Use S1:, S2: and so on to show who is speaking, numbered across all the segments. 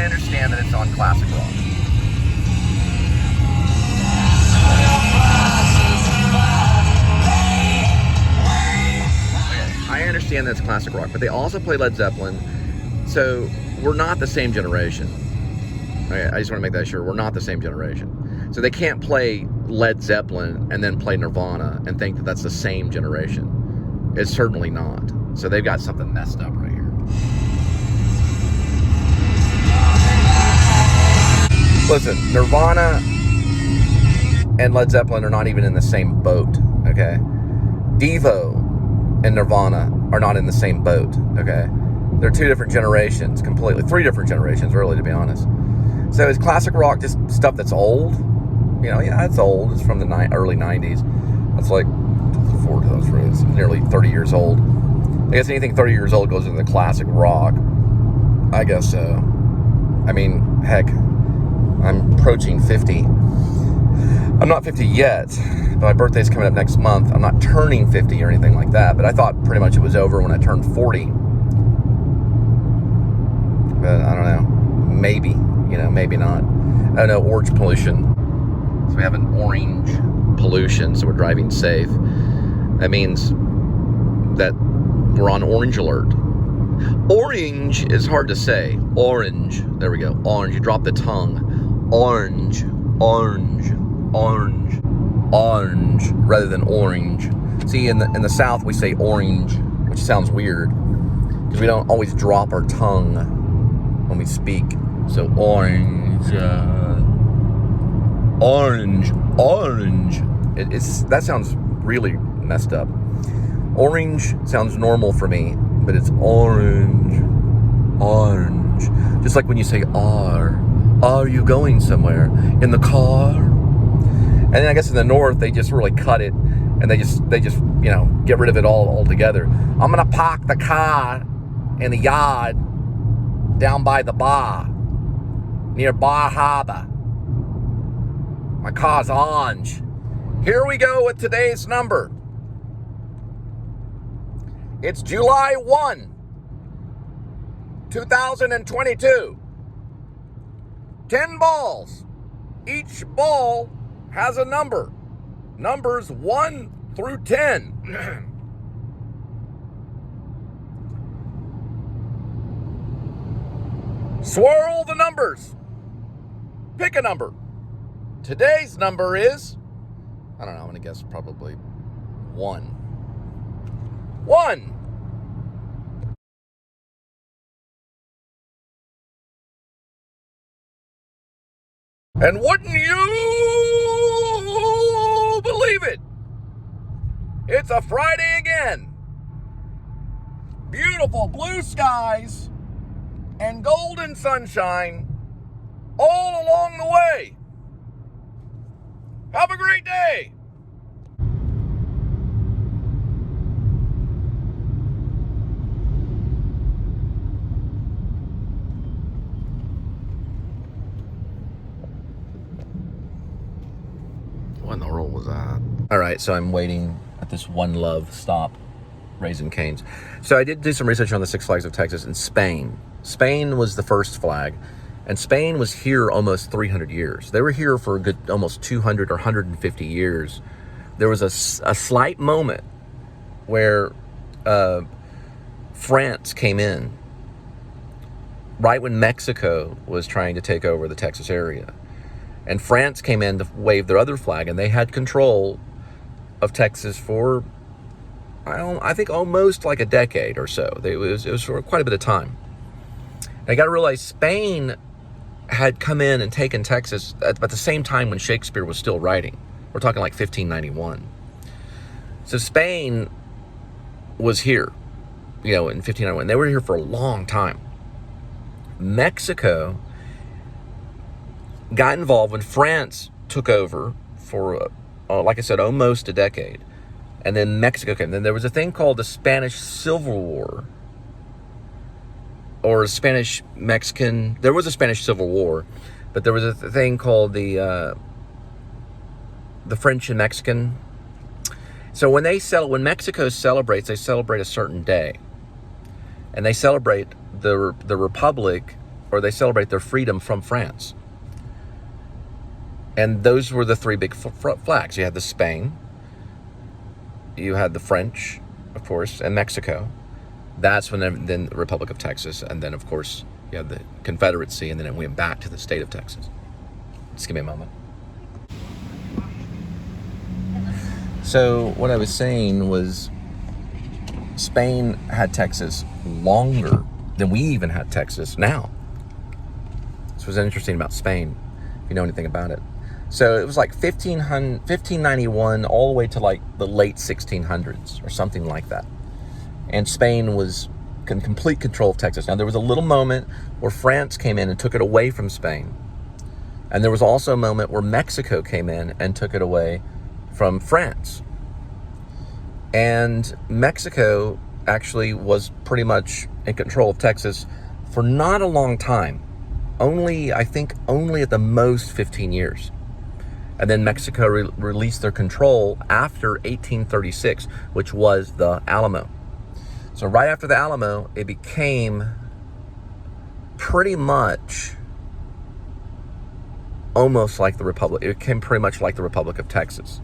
S1: I understand that it's on classic rock. I understand that's classic rock, but they also play Led Zeppelin, so we're not the same generation. Okay, I just want to make that sure. We're not the same generation. So they can't play Led Zeppelin and then play Nirvana and think that that's the same generation. It's certainly not. So they've got something messed up right here. Listen, Nirvana and Led Zeppelin are not even in the same boat, okay? Devo and Nirvana are not in the same boat, okay? They're two different generations, completely. Three different generations, really, to be honest. So is classic rock just stuff that's old? You know, yeah, it's old. It's from the early 90s. That's like, it's nearly 30 years old. I guess anything 30 years old goes into the classic rock. I guess so. I mean, heck, I'm approaching 50. I'm not 50 yet, but my birthday's coming up next month. I'm not turning 50 or anything like that, but I thought pretty much it was over when I turned 40. But I don't know. Maybe, you know, maybe not. I don't know, orange pollution. So we have an orange pollution, so we're driving safe. That means that we're on orange alert. Orange is hard to say. Orange. There we go. Orange. You drop the tongue. Orange. Orange. Orange. Orange. Rather than orange. See, in the South, we say orange, which sounds weird, because we don't always drop our tongue when we speak. So orange. Orange. Orange. That sounds really messed up. Orange sounds normal for me, but it's orange. Orange. Just like when you say are you going somewhere? In the car? And then I guess in the North, they just really cut it, and they just you know, get rid of it all altogether. I'm gonna park the car in the yard down by the bar, near Bar Harbor. My car's orange. Here we go with today's number. It's July 1, 2022. 10 balls. Each ball has a number. Numbers 1 through 10. Swirl the numbers. Pick a number. Today's number is, I don't know, I'm going to guess probably 1. 1. And wouldn't you believe it? It's a Friday again. Beautiful blue skies and golden sunshine all along the way. Have a great day. What in the world was that? All right, so I'm waiting at this One Love stop, Raising Cane's. So I did do some research on the Six Flags of Texas in Spain. Spain was the first flag, and Spain was here almost 300 years. They were here for a good almost 200 or 150 years. There was a slight moment where France came in right when Mexico was trying to take over the Texas area. And France came in to wave their other flag, and they had control of Texas for, I think, almost like a decade or so. It was for quite a bit of time. And I got to realize Spain had come in and taken Texas at the same time when Shakespeare was still writing. We're talking like 1591. So Spain was here, you know, in 1591. They were here for a long time. Mexico got involved when France took over for, like I said, almost a decade. And then Mexico came. Then there was a thing called the Spanish Civil War. Or Spanish-Mexican. There was a Spanish Civil War. But there was a thing called the French and Mexican. So when Mexico celebrates, they celebrate a certain day. And they celebrate the Republic or they celebrate their freedom from France. And those were the three big flags. You had the Spain, you had the French, of course, and Mexico. That's when then the Republic of Texas, and then of course you had the Confederacy, and then it went back to the state of Texas. Just give me a moment. So what I was saying was Spain had Texas longer than we even had Texas now. This was interesting about Spain, if you know anything about it. So it was like 1591 all the way to like the late 1600s or something like that. And Spain was in complete control of Texas. Now there was a little moment where France came in and took it away from Spain. And there was also a moment where Mexico came in and took it away from France. And Mexico actually was pretty much in control of Texas for not a long time. I think only at the most 15 years. And then Mexico released their control after 1836, which was the Alamo. So right after the Alamo, it became pretty much almost like the Republic. It became pretty much like the Republic of Texas.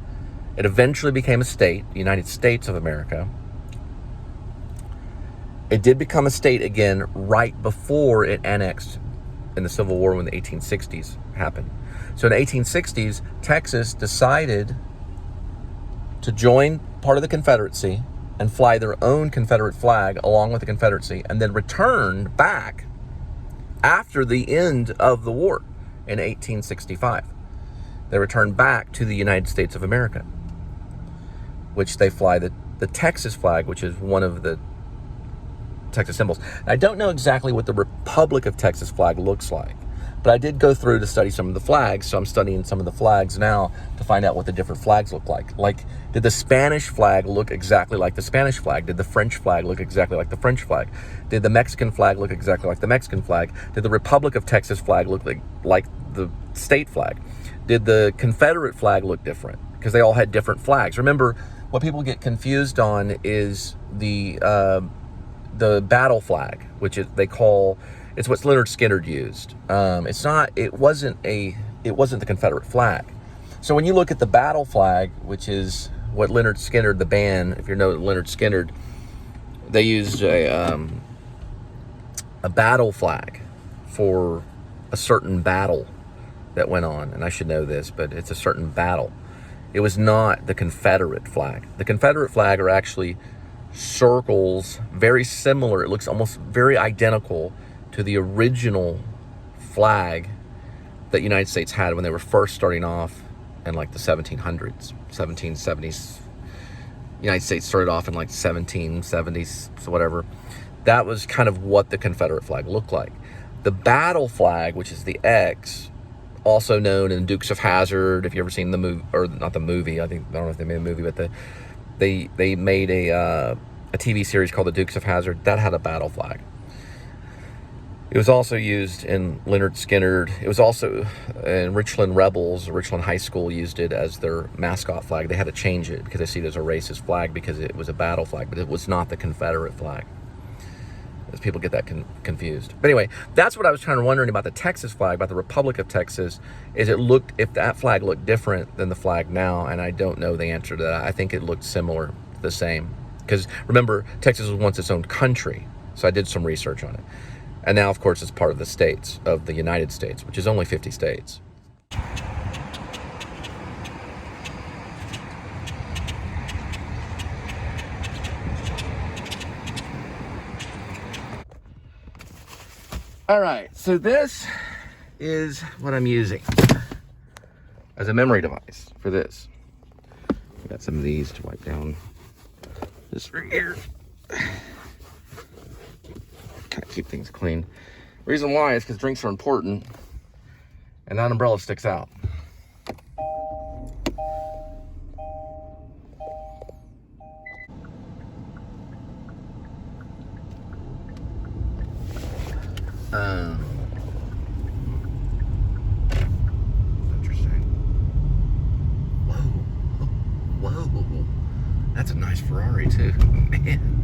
S1: It eventually became a state, the United States of America. It did become a state again right before it annexed in the Civil War when the 1860s happened. So in the 1860s, Texas decided to join part of the Confederacy and fly their own Confederate flag along with the Confederacy, and then returned back after the end of the war in 1865. They returned back to the United States of America, which they fly the Texas flag, which is one of the Texas symbols. I don't know exactly what the Republic of Texas flag looks like, but I did go through to study some of the flags, so I'm studying some of the flags now to find out what the different flags look like. Like, did the Spanish flag look exactly like the Spanish flag? Did the French flag look exactly like the French flag? Did the Mexican flag look exactly like the Mexican flag? Did the Republic of Texas flag look like the state flag? Did the Confederate flag look different? Because they all had different flags. Remember, what people get confused on is the battle flag, which is it's what Leonard Skinner used. It wasn't the Confederate flag. So when you look at the battle flag, which is what Leonard Skinner, the band, if you know Leonard Skinner, they used a battle flag for a certain battle that went on. And I should know this, but it's a certain battle. It was not the Confederate flag. The Confederate flag are actually circles, very similar. It looks almost very identical to the original flag that the United States had when they were first starting off in like the 1700s, 1770s. United States started off in like 1770s, so whatever. That was kind of what the Confederate flag looked like. The battle flag, which is the X, also known in Dukes of Hazzard, if you ever seen the movie, or not the movie, I don't know if they made a movie, but they made a TV series called The Dukes of Hazzard that had a battle flag. It was also used in Leonard Skinner. It was also in Richland Rebels. Richland High School used it as their mascot flag. They had to change it because they see it as a racist flag because it was a battle flag, but it was not the Confederate flag. As people get that confused. But anyway, that's what I was kind of wondering about the Texas flag, about the Republic of Texas, is if that flag looked different than the flag now, and I don't know the answer to that. I think it looked similar, the same. Because remember, Texas was once its own country, so I did some research on it. And now, of course, it's part of the states of the United States, which is only 50 states. All right, so this is what I'm using as a memory device for this. I got some of these to wipe down this right here. Kind of keep things clean. Reason why is because drinks are important, and that umbrella sticks out. Interesting. Whoa. That's a nice Ferrari too, man.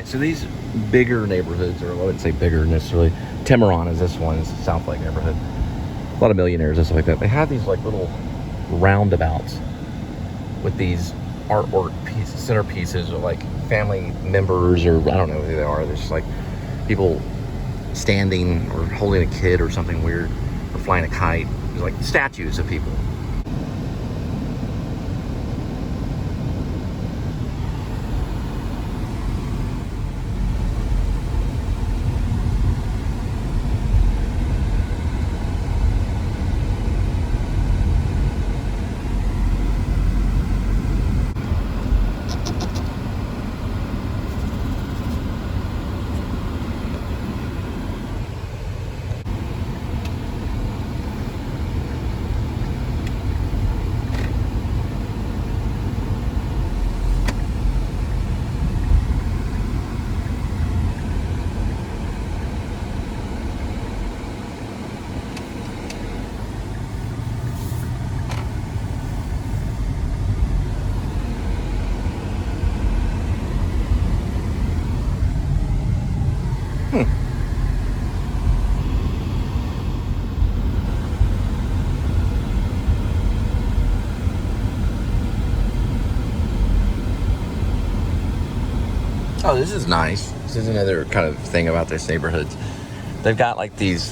S1: So these bigger neighborhoods, or I wouldn't say bigger necessarily, Tiburon is this one, it's a South Lake neighborhood. A lot of millionaires and stuff like that. They have these like little roundabouts with these artwork pieces, centerpieces, or like family members, or I don't know who they are. There's just like people standing or holding a kid or something weird, or flying a kite. There's like statues of people. Oh, this is nice. This is another kind of thing about this neighborhood. They've got like these,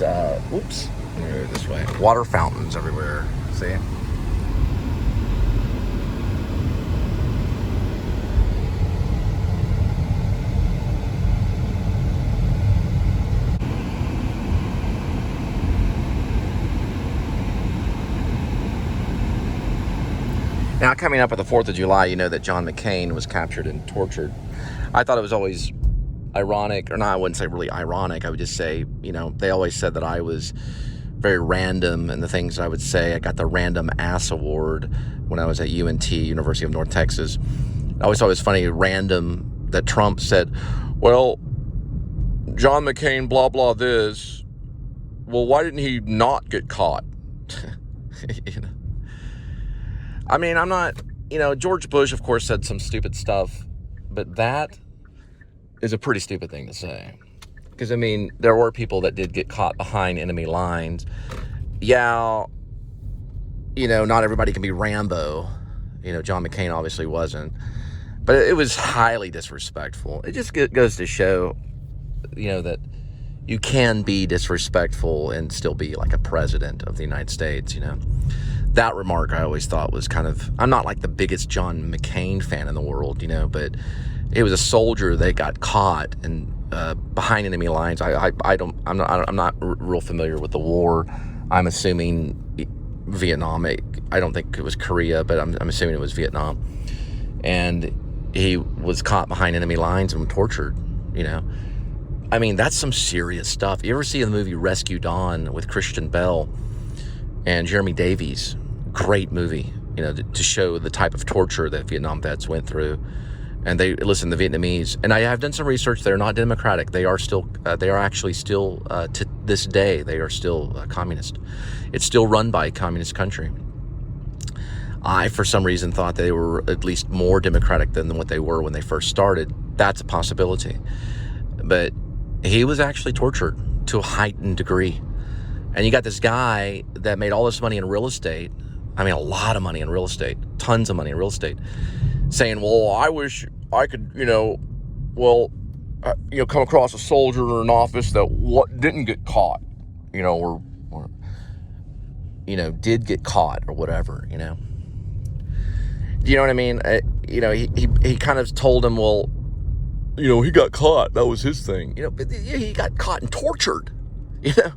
S1: whoops, let me go this way, water fountains everywhere. See? Now, coming up at the 4th of July, you know that John McCain was captured and tortured. I thought it was always ironic, or no, I wouldn't say really ironic. I would just say, you know, they always said that I was very random in the things I would say. I got the Random Ass Award when I was at UNT, University of North Texas. I always thought it was funny, random, that Trump said, well, John McCain, blah, blah, this. Well, why didn't he not get caught? You know? I mean, I'm not, you know, George Bush, of course, said some stupid stuff, but that is a pretty stupid thing to say. Because, I mean, there were people that did get caught behind enemy lines. Yeah, you know, not everybody can be Rambo. You know, John McCain obviously wasn't. But it was highly disrespectful. It just goes to show, you know, that you can be disrespectful and still be like a president of the United States, you know. That remark I always thought was kind of, I'm not like the biggest John McCain fan in the world, you know, but it was a soldier that got caught and behind enemy lines. I'm not real familiar with the war. I'm assuming Vietnam. I don't think it was Korea, but I'm assuming it was Vietnam. And he was caught behind enemy lines and tortured, you know. I mean, that's some serious stuff. You ever see the movie Rescue Dawn with Christian Bale and Jeremy Davies? Great movie, you know, to show the type of torture that Vietnam vets went through. And they, listen, the Vietnamese, and I have done some research, they're not democratic. They are still, they are actually still, to this day, they are still communist. It's still run by a communist country. I, for some reason, thought they were at least more democratic than what they were when they first started. That's a possibility. But he was actually tortured to a heightened degree. And you got this guy that made all this money in real estate. I mean, a lot of money in real estate, tons of money in real estate, saying, well, I wish I could, you know, come across a soldier in an office that didn't get caught, you know, or you know, did get caught or whatever, you know. Do you know what I mean? You know, he kind of told him, well, you know, he got caught. That was his thing. You know, but he got caught and tortured, you know.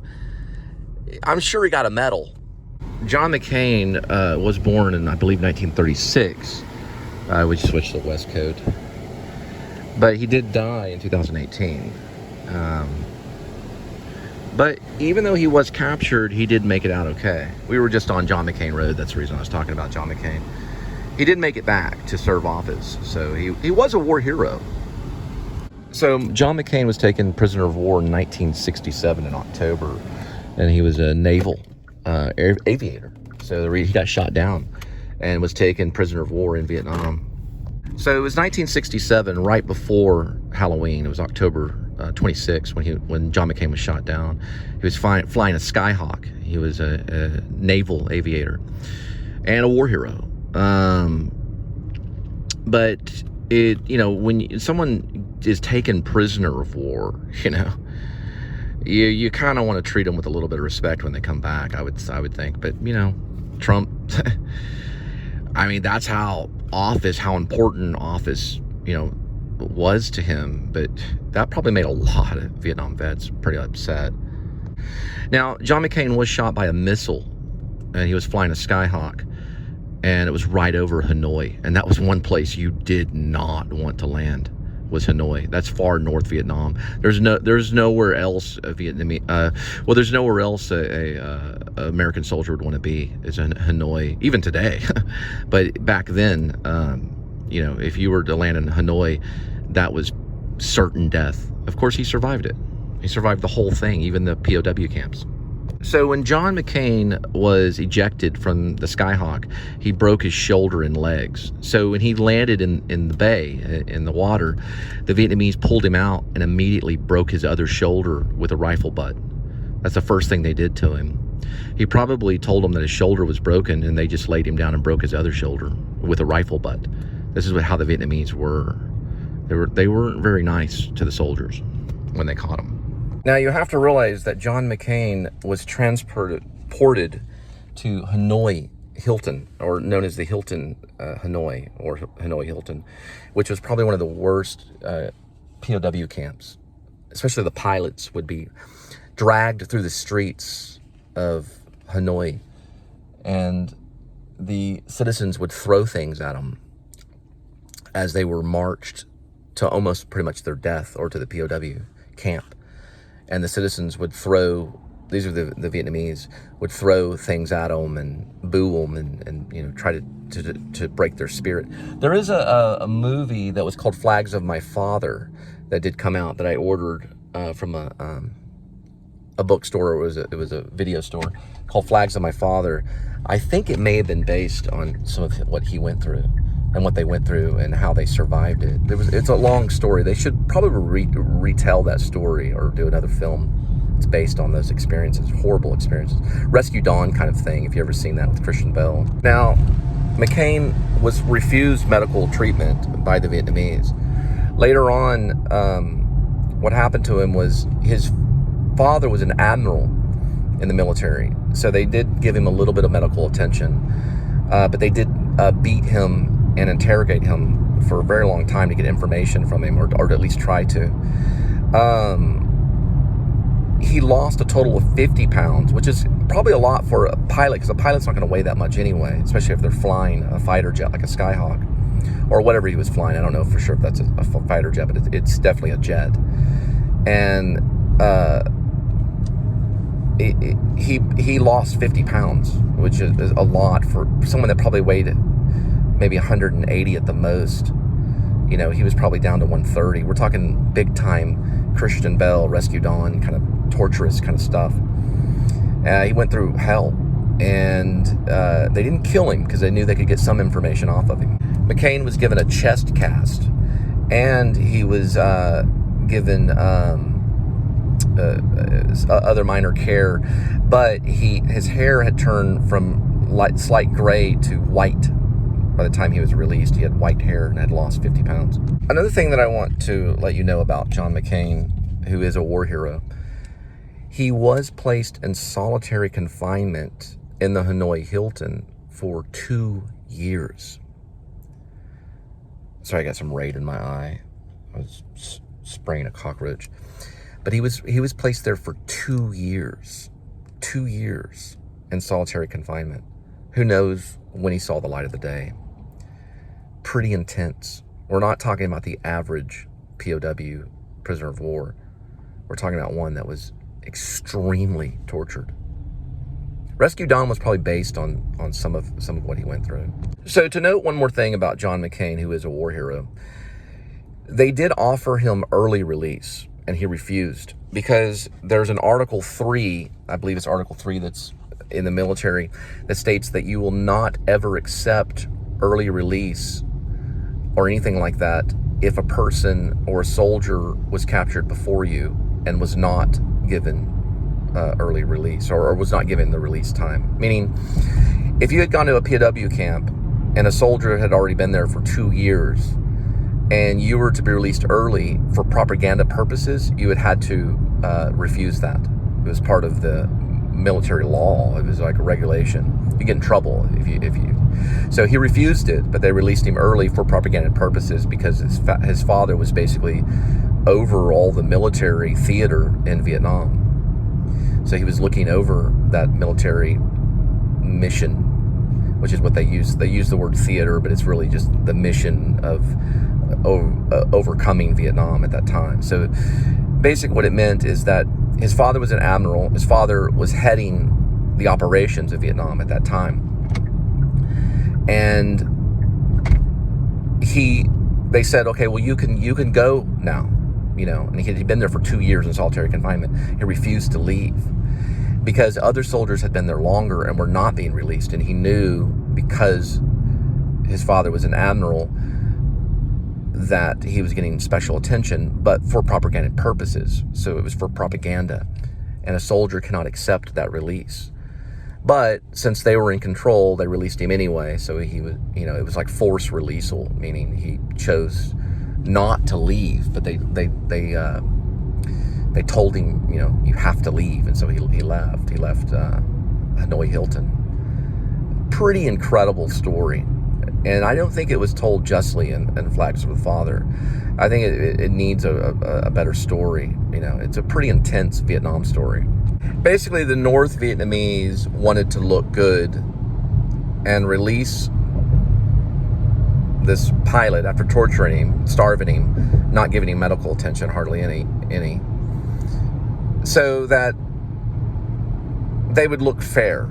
S1: I'm sure he got a medal. John McCain was born in, I believe, 1936. We switched to the West Coast. But he did die in 2018. But even though he was captured, he did make it out okay. We were just on John McCain Road. That's the reason I was talking about John McCain. He did make it back to serve office. So he was a war hero. So John McCain was taken prisoner of war in 1967 in October. And he was a naval aviator. So he got shot down and was taken prisoner of war in Vietnam. So it was 1967, right before Halloween. It was October 26 when John McCain was shot down. He was flying a Skyhawk. He was a naval aviator and a war hero. But when someone is taken prisoner of war, you kind of want to treat them with a little bit of respect when they come back. I would think. But Trump. I mean, that's how important office was to him. But that probably made a lot of Vietnam vets pretty upset. Now, John McCain was shot by a missile, and he was flying a Skyhawk, and it was right over Hanoi. And that was one place you did not want to land, was Hanoi. That's far North Vietnam. There's nowhere else a Vietnamese. There's nowhere else a American soldier would want to be, is in Hanoi, even today. But back then, if you were to land in Hanoi, that was certain death. Of course, he survived it. He survived the whole thing, even the POW camps. So when John McCain was ejected from the Skyhawk, he broke his shoulder and legs. So when he landed in the bay, in the water, the Vietnamese pulled him out and immediately broke his other shoulder with a rifle butt. That's the first thing they did to him. He probably told them that his shoulder was broken, and they just laid him down and broke his other shoulder with a rifle butt. This is how the Vietnamese were. They weren't very nice to the soldiers when they caught them. Now, you have to realize that John McCain was transported to Hanoi Hilton, or known as the Hilton Hanoi, or Hanoi Hilton, which was probably one of the worst POW camps. Especially the pilots would be dragged through the streets of Hanoi, and the citizens would throw things at them as they were marched to almost pretty much their death, or to the POW camp. And the citizens would throw, these are the Vietnamese, would throw things at them and boo them and try to break their spirit. There is a movie that was called Flags of My Father that did come out, that I ordered from a bookstore. It was a video store called Flags of My Father. I think it may have been based on some of what he went through and what they went through and how they survived it. It's a long story. They should probably retell that story, or do another film. It's based on those experiences, horrible experiences. Rescue Dawn kind of thing, if you've ever seen that with Christian Bale. Now, McCain was refused medical treatment by the Vietnamese. Later on, what happened to him was his father was an admiral in the military. So they did give him a little bit of medical attention, but they did beat him and interrogate him for a very long time to get information from him, or at least try to. He lost a total of 50 pounds, which is probably a lot for a pilot, because a pilot's not going to weigh that much anyway, especially if they're flying a fighter jet like a Skyhawk, or whatever he was flying. I don't know for sure if that's a fighter jet, but it's definitely a jet. And he lost 50 pounds, which is a lot for someone that probably weighed maybe 180 at the most. He was probably down to 130. We're talking big time Christian Bale, Rescue Dawn, kind of torturous kind of stuff. He went through hell, and they didn't kill him because they knew they could get some information off of him. McCain was given a chest cast, and he was given other minor care, but his hair had turned from slight gray to white. By the time he was released, he had white hair and had lost 50 pounds. Another thing that I want to let you know about John McCain, who is a war hero, he was placed in solitary confinement in the Hanoi Hilton for 2 years. Sorry, I got some raid in my eye. I was spraying a cockroach. But he was placed there for 2 years. 2 years in solitary confinement. Who knows when he saw the light of the day. Pretty intense. We're not talking about the average POW, prisoner of war. We're talking about one that was extremely tortured. Rescue Dawn was probably based on some of what he went through. So to note one more thing about John McCain, who is a war hero, they did offer him early release, and he refused, because there's an Article 3, I believe it's Article 3 that's in the military, that states that you will not ever accept early release or anything like that if a person or a soldier was captured before you and was not given early release, or was not given the release time. Meaning, if you had gone to a POW camp and a soldier had already been there for 2 years and you were to be released early for propaganda purposes, you had to refuse that. It was part of the military law. It was like a regulation. You get in trouble if you. So he refused it, but they released him early for propaganda purposes because his father was basically over all the military theater in Vietnam. So he was looking over that military mission, which is what they use. They use the word theater, but it's really just the mission of overcoming Vietnam at that time. So basically what it meant is that his father was an admiral. His father was heading the operations of Vietnam at that time. And they said, okay, well, you can go now, and he'd been there for 2 years in solitary confinement. He refused to leave because other soldiers had been there longer and were not being released. And he knew, because his father was an admiral, that he was getting special attention, but for propaganda purposes. So it was for propaganda, and a soldier cannot accept that release. But since they were in control, they released him anyway. So he was, it was like forced releasal, meaning he chose not to leave, but they told him, you have to leave, and so he left. He left Hanoi Hilton. Pretty incredible story. And I don't think it was told justly in Flags for the Father. I think it needs a better story. It's a pretty intense Vietnam story. Basically, the North Vietnamese wanted to look good and release this pilot after torturing him, starving him, not giving him medical attention, hardly any, so that they would look fair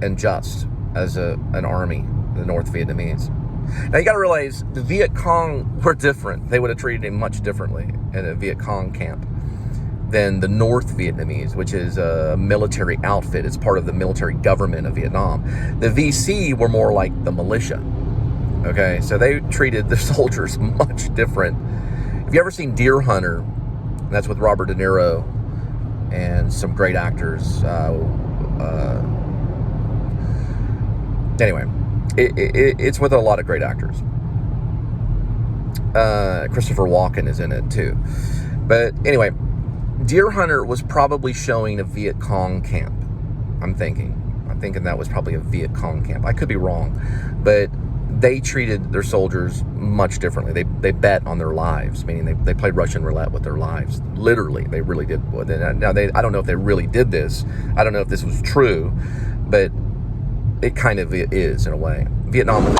S1: and just as an army, the North Vietnamese. Now you got to realize the Viet Cong were different. They would have treated him much differently in a Viet Cong camp than the North Vietnamese, which is a military outfit. It's part of the military government of Vietnam. The VC were more like the militia. Okay, so they treated the soldiers much different. Have you ever seen Deer Hunter? That's with Robert De Niro and some great actors. Anyway, it's with a lot of great actors. Christopher Walken is in it too. But anyway, Deer Hunter was probably showing a Viet Cong camp. I'm thinking that was probably a Viet Cong camp. I could be wrong, but they treated their soldiers much differently. They bet on their lives, meaning they played Russian roulette with their lives. Literally, they really did. Now, I don't know if they really did this. I don't know if this was true, but it kind of is in a way. Vietnam was